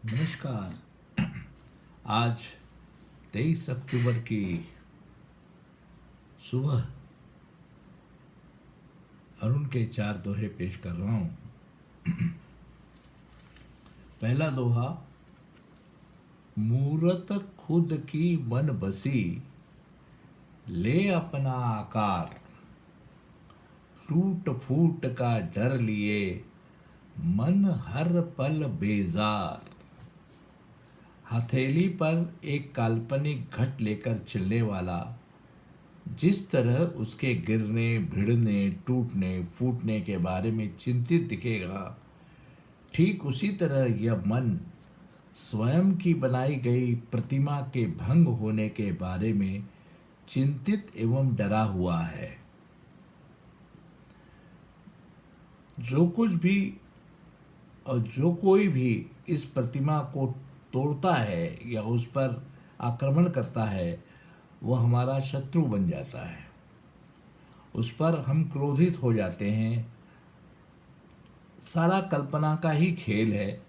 नमस्कार। आज 23 अक्टूबर की सुबह अरुण के 4 दोहे पेश कर रहा हूँ। पहला दोहा। मूरत खुद की मन बसी, ले अपना आकार, टूट फूट का डर लिए, मन हर पल बेजार। हथेली पर एक काल्पनिक घट लेकर चलने वाला जिस तरह उसके गिरने, भिड़ने, टूटने, फूटने के बारे में चिंतित दिखेगा, ठीक उसी तरह यह मन स्वयं की बनाई गई प्रतिमा के भंग होने के बारे में चिंतित एवं डरा हुआ है। जो कुछ भी और जो कोई भी इस प्रतिमा को तोड़ता है या उस पर आक्रमण करता है, वह हमारा शत्रु बन जाता है। उस पर हम क्रोधित हो जाते हैं। सारा कल्पना का ही खेल है।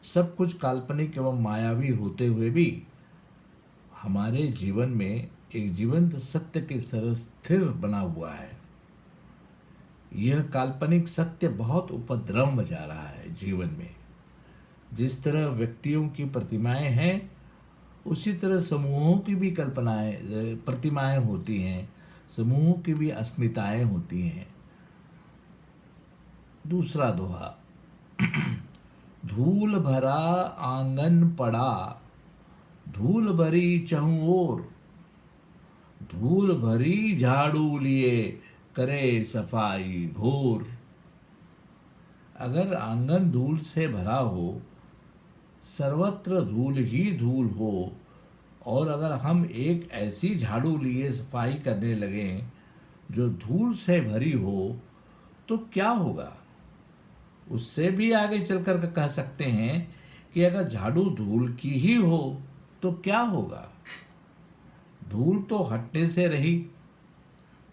सब कुछ काल्पनिक एवं मायावी होते हुए भी हमारे जीवन में एक जीवंत सत्य के तरह स्थिर बना हुआ है। यह काल्पनिक सत्य बहुत उपद्रव मचा रहा है जीवन में। जिस तरह व्यक्तियों की प्रतिमाएं हैं, उसी तरह समूहों की भी प्रतिमाएं होती हैं, समूहों की भी अस्मिताएं होती हैं। दूसरा दोहा। धूल भरा आंगन पड़ा, धूल भरी चहुं ओर, धूल भरी झाड़ू लिए, करे सफाई घोर। अगर आंगन धूल से भरा हो, सर्वत्र धूल ही धूल हो, और अगर हम एक ऐसी झाड़ू लिए सफाई करने लगें जो धूल से भरी हो, तो क्या होगा? उससे भी आगे चलकर कह सकते हैं कि अगर झाड़ू धूल की ही हो तो क्या होगा? धूल तो हटने से रही।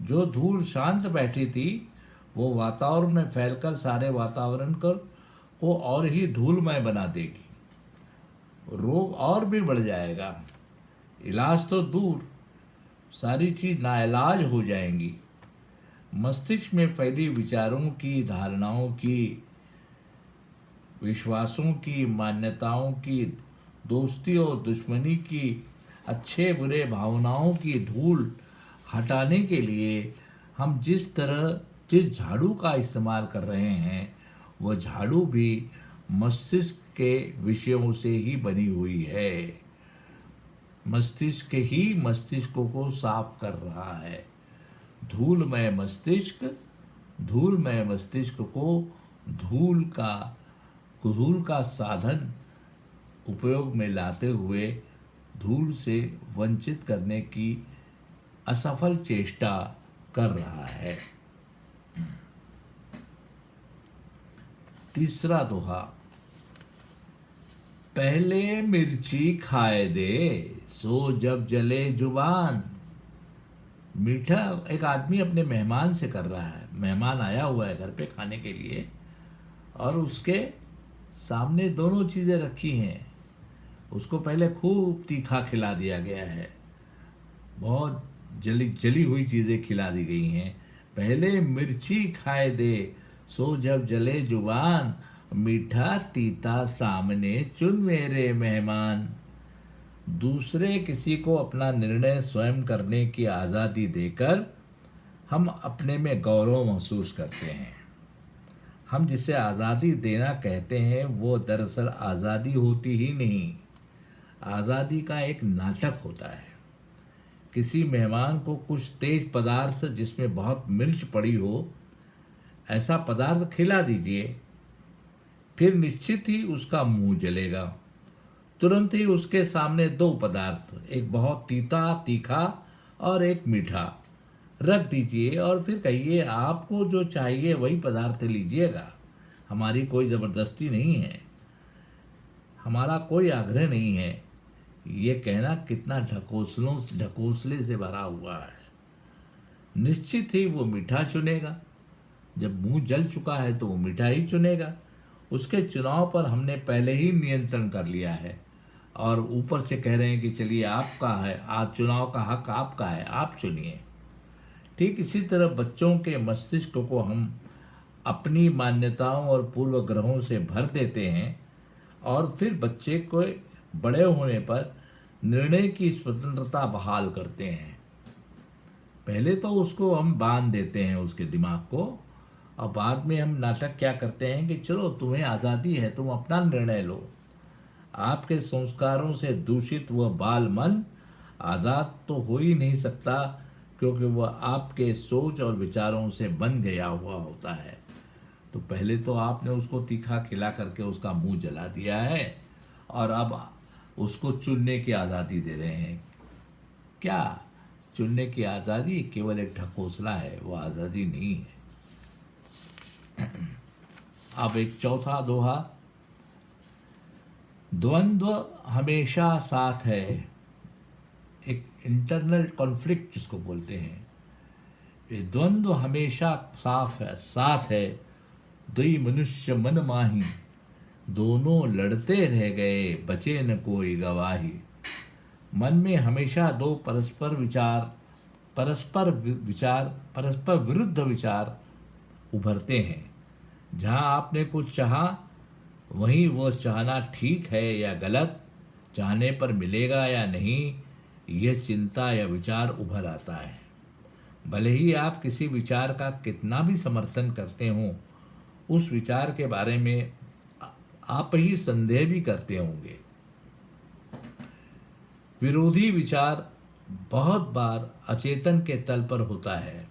जो धूल शांत बैठी थी, वो वातावरण में फैलकर सारे वातावरण को और ही धूलमय बना देगी। रोग और भी बढ़ जाएगा। इलाज तो दूर, सारी चीज नाइलाज हो जाएंगी। मस्तिष्क में फैली विचारों की, धारणाओं की, विश्वासों की, मान्यताओं की, दोस्ती और दुश्मनी की, अच्छे बुरे भावनाओं की धूल हटाने के लिए हम जिस झाड़ू का इस्तेमाल कर रहे हैं, वह झाड़ू भी मस्तिष्क के विषयों से ही बनी हुई है। मस्तिष्क ही मस्तिष्क को साफ कर रहा है। धूलमय मस्तिष्क को धूल का साधन उपयोग में लाते हुए धूल से वंचित करने की असफल चेष्टा कर रहा है। तीसरा दोहा। पहले मिर्ची खाए दे, सो जब जले जुबान। मीठा एक आदमी अपने मेहमान से कर रहा है। मेहमान आया हुआ है घर पे खाने के लिए, और उसके सामने दोनों चीज़ें रखी हैं। उसको पहले खूब तीखा खिला दिया गया है, बहुत जली हुई चीज़ें खिला दी गई हैं। पहले मिर्ची खाए दे, सो जब जले जुबान। मीठा तीता सामने चुन मेरे मेहमान। दूसरे किसी को अपना निर्णय स्वयं करने की आज़ादी देकर हम अपने में गौरव महसूस करते हैं। हम जिसे आज़ादी देना कहते हैं, वो दरअसल आज़ादी होती ही नहीं। आज़ादी का एक नाटक होता है। किसी मेहमान को कुछ तेज पदार्थ जिसमें बहुत मिर्च पड़ी हो, ऐसा पदार्थ खिला दीजिए, फिर निश्चित ही उसका मुंह जलेगा। तुरंत ही उसके सामने दो पदार्थ, एक बहुत तीखा और एक मीठा, रख दीजिए और फिर कहिए आपको जो चाहिए वही पदार्थ लीजिएगा। हमारी कोई ज़बरदस्ती नहीं है, हमारा कोई आग्रह नहीं है। ये कहना कितना ढकोसले से भरा हुआ है। निश्चित ही वो मीठा चुनेगा। जब मुंह जल चुका है तो वो मीठा ही चुनेगा। उसके चुनाव पर हमने पहले ही नियंत्रण कर लिया है और ऊपर से कह रहे हैं कि चलिए आपका है, आज चुनाव का हक आपका है, आप चुनिए। ठीक इसी तरह बच्चों के मस्तिष्क को हम अपनी मान्यताओं और पूर्वग्रहों से भर देते हैं और फिर बच्चे को बड़े होने पर निर्णय की स्वतंत्रता बहाल करते हैं। पहले तो उसको हम बांध देते हैं उसके दिमाग को, और बाद में हम नाटक क्या करते हैं कि चलो तुम्हें आज़ादी है, तुम अपना निर्णय लो। आपके संस्कारों से दूषित वह बाल मन आज़ाद तो हो ही नहीं सकता, क्योंकि वह आपके सोच और विचारों से बन गया हुआ होता है। तो पहले तो आपने उसको तीखा खिला करके उसका मुंह जला दिया है और अब उसको चुनने की आज़ादी दे रहे हैं। क्या चुनने की आज़ादी केवल एक ढकोसला है, वो आज़ादी नहीं है। अब एक चौथा दोहा, द्वंद्व हमेशा साथ है। एक इंटरनल कॉन्फ्लिक्ट जिसको बोलते हैं, ये द्वंद्व हमेशा साथ है। दुई मनुष्य मन माही, दोनों लड़ते रह गए, बचे न कोई गवाही। मन में हमेशा दो परस्पर विरुद्ध विचार उभरते हैं। जहाँ आपने कुछ चाहा वहीं वो चाहना ठीक है या गलत, चाहने पर मिलेगा या नहीं, यह चिंता या विचार उभर आता है। भले ही आप किसी विचार का कितना भी समर्थन करते हों, उस विचार के बारे में आप ही संदेह भी करते होंगे। विरोधी विचार बहुत बार अचेतन के तल पर होता है,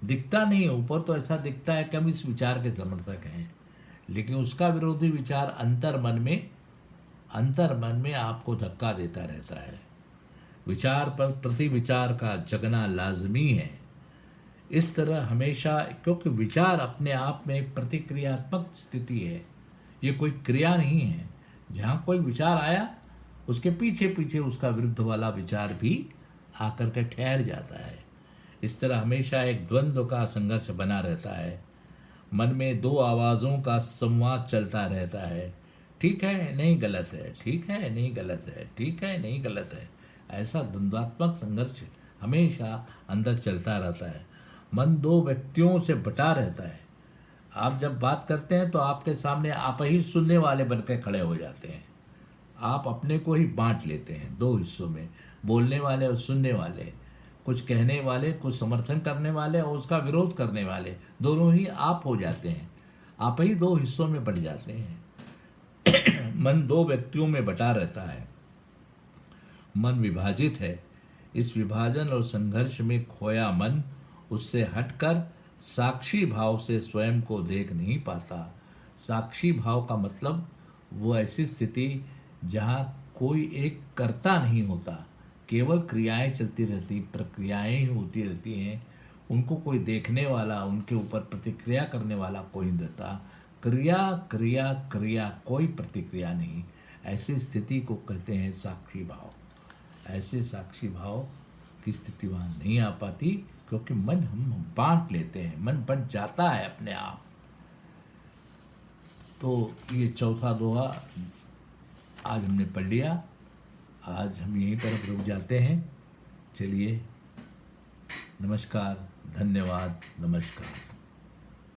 दिखता नहीं, ऊपर तो ऐसा दिखता है कि हम इस विचार के समर्थक हैं, लेकिन उसका विरोधी विचार अंतर मन में आपको धक्का देता रहता है। विचार पर प्रति विचार का जगना लाजमी है। इस तरह हमेशा, क्योंकि विचार अपने आप में एक प्रतिक्रियात्मक स्थिति है, ये कोई क्रिया नहीं है। जहाँ कोई विचार आया उसके पीछे पीछे उसका विरुद्ध वाला विचार भी आकर के ठहर जाता है। इस तरह हमेशा एक द्वंद्व का संघर्ष बना रहता है। मन में दो आवाज़ों का संवाद चलता रहता है, ठीक है नहीं गलत है, ठीक है नहीं गलत है, ठीक है नहीं गलत है। ऐसा द्वंद्वात्मक संघर्ष हमेशा अंदर चलता रहता है। मन दो व्यक्तियों से बटा रहता है। आप जब बात करते हैं तो आपके सामने आप ही सुनने वाले बनकर खड़े हो जाते हैं। आप अपने को ही बांट लेते हैं दो हिस्सों में, बोलने वाले और सुनने वाले, कुछ कहने वाले, कुछ समर्थन करने वाले और उसका विरोध करने वाले, दोनों ही आप हो जाते हैं। आप ही दो हिस्सों में बट जाते हैं। मन दो व्यक्तियों में बटा रहता है। मन विभाजित है। इस विभाजन और संघर्ष में खोया मन उससे हटकर साक्षी भाव से स्वयं को देख नहीं पाता। साक्षी भाव का मतलब वो ऐसी स्थिति जहाँ कोई एक कर्ता नहीं होता, केवल क्रियाएं चलती रहती, प्रक्रियाएं ही होती रहती हैं। उनको कोई देखने वाला, उनके ऊपर प्रतिक्रिया करने वाला कोई नहीं रहता। क्रिया क्रिया क्रिया, कोई प्रतिक्रिया नहीं। ऐसी स्थिति को कहते हैं साक्षी भाव। ऐसे साक्षी भाव की स्थिति वहाँ नहीं आ पाती, क्योंकि मन हम बांट लेते हैं, मन बंट जाता है अपने आप। तो ये चौथा दोहा आज हमने पढ़ लिया। आज हम यहीं पर रुक जाते हैं। चलिए, नमस्कार, धन्यवाद, नमस्कार।